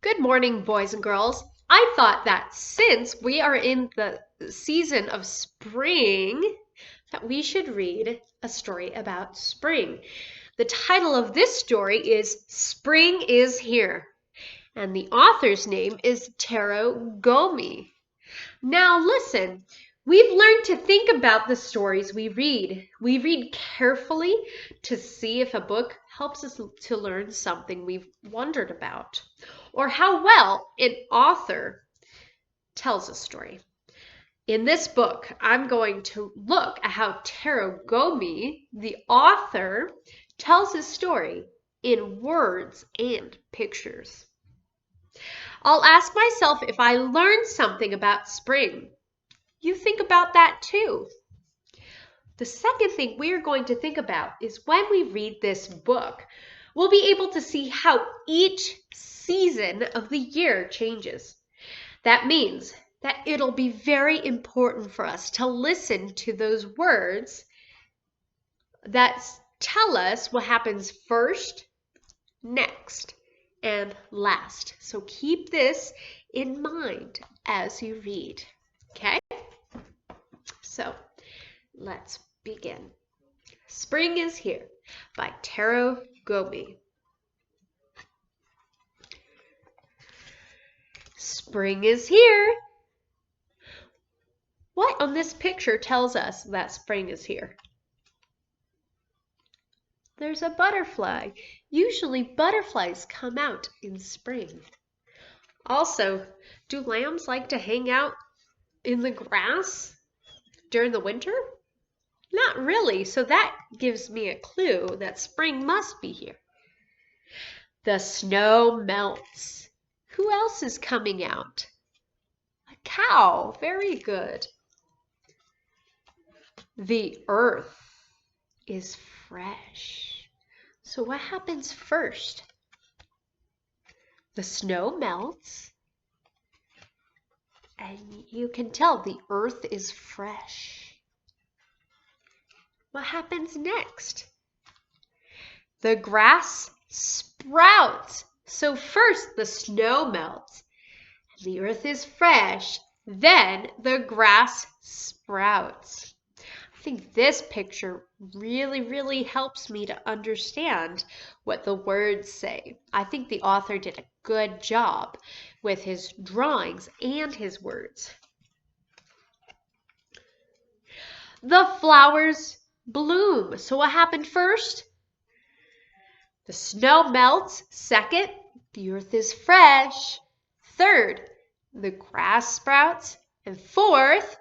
Good morning, boys and girls. I thought that since we are in the season of spring, that we should read a story about spring. The title of this story is Spring is Here, and the author's name is Taro Gomi. Now listen, we've learned to think about the stories we read. We read carefully to see if a book helps us to learn something we've wondered about, or how well an author tells a story. In this book, I'm going to look at how Taro Gomi, the author, tells his story in words and pictures. I'll ask myself if I learned something about spring. You think about that too. The second thing we are going to think about is when we read this book, we'll be able to see how each season of the year changes. That means that it'll be very important for us to listen to those words that tell us what happens first, next, and last. So keep this in mind as you read, okay? So let's begin. Spring is Here by Taro Gomi. Spring is here. What on this picture tells us that spring is here? There's a butterfly. Usually butterflies come out in spring. Also, do lambs like to hang out in the grass during the winter? Not really, so that gives me a clue that spring must be here. The snow melts. Who else is coming out? A cow. Very good. The earth is fresh. So what happens first? The snow melts, and you can tell the earth is fresh. What happens next? The grass sprouts. So first the snow melts, and the earth is fresh, then the grass sprouts. I think this picture really helps me to understand what the words say. I think the author did a good job with his drawings and his words. The flowers bloom. So what happened first? The snow melts. Second, the earth is fresh. Third, the grass sprouts. And fourth,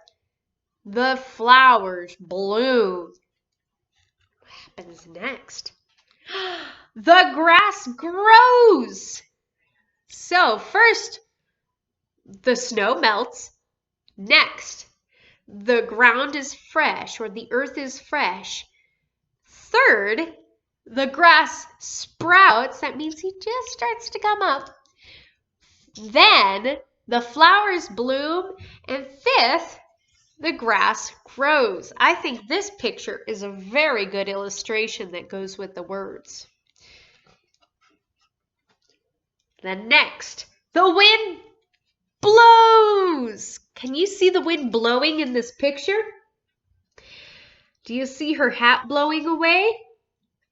the flowers bloom. What happens next? The grass grows. So first, the snow melts. Next, the ground is fresh, or the earth is fresh. Third, the grass sprouts. That means he just starts to come up. Then the flowers bloom. And fifth, the grass grows. I think this picture is a very good illustration that goes with the words. Then next, the wind blows. Can you see the wind blowing in this picture? Do you see her hat blowing away?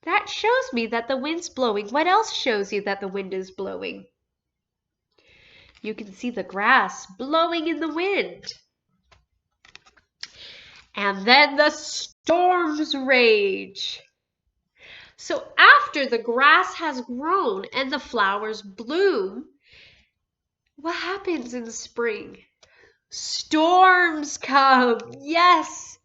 That shows me that the wind's blowing. What else shows you that the wind is blowing? You can see the grass blowing in the wind. And then the storms rage. So after the grass has grown and the flowers bloom, what happens in spring? Storms come. Yes.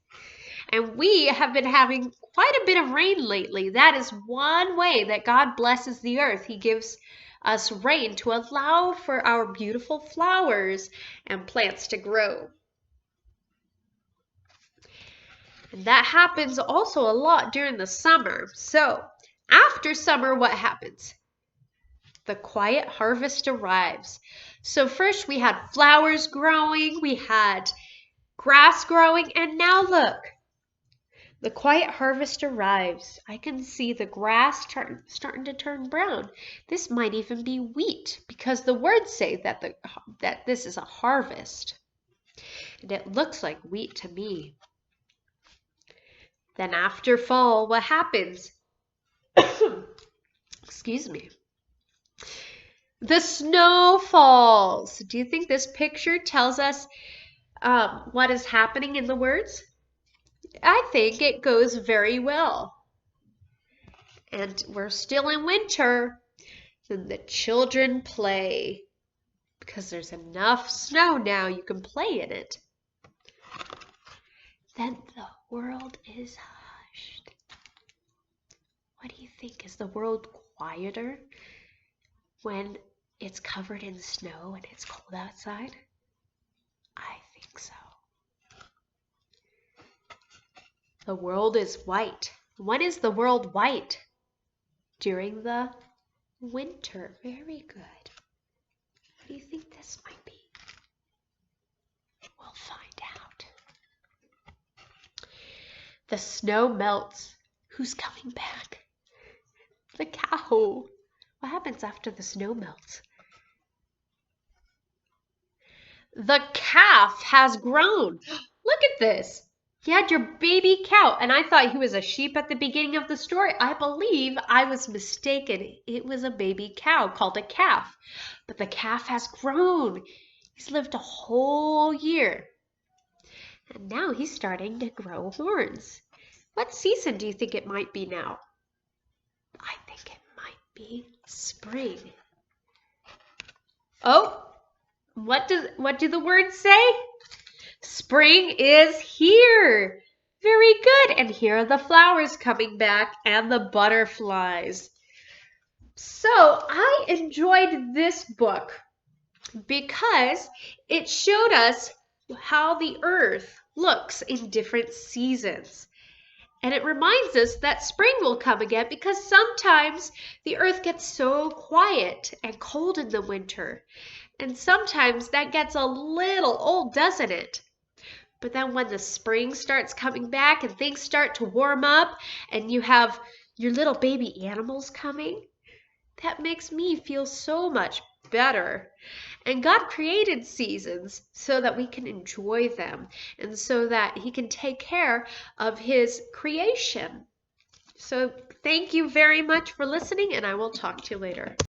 And we have been having quite a bit of rain lately. That is one way that God blesses the earth. He gives us rain to allow for our beautiful flowers and plants to grow. And that happens also a lot during the summer. So after summer, what happens? The quiet harvest arrives. So first we had flowers growing, we had grass growing, and now look. The quiet harvest arrives. I can see the grass starting to turn brown. This might even be wheat because the words say that this is a harvest. And it looks like wheat to me. Then after fall, what happens? Excuse me. The snow falls. Do you think this picture tells us what is happening in the words? I think it goes very well. And we're still in winter. Then the children play because there's enough snow now you can play in it. Then the world is hushed. What do you think? Is the world quieter when it's covered in snow and it's cold outside? I think so. The world is white. When is the world white? During the winter. Very good. What do you think this might be? We'll find out. The snow melts. Who's coming back? The cow. What happens after the snow melts? The calf has grown. Look at this. You had your baby cow, and I thought he was a sheep at the beginning of the story. I believe I was mistaken. It was a baby cow called a calf. But the calf has grown. He's lived a whole year. And now he's starting to grow horns. What season do you think it might be now? I think it might be spring. Oh, what do the words say? Spring is here. Very good. And here are the flowers coming back and the butterflies. So I enjoyed this book because it showed us how the earth looks in different seasons. And it reminds us that spring will come again because sometimes the earth gets so quiet and cold in the winter. And sometimes that gets a little old, doesn't it? But then when the spring starts coming back and things start to warm up and you have your little baby animals coming, that makes me feel so much better. And God created seasons so that we can enjoy them and so that He can take care of His creation. So thank you very much for listening, and I will talk to you later.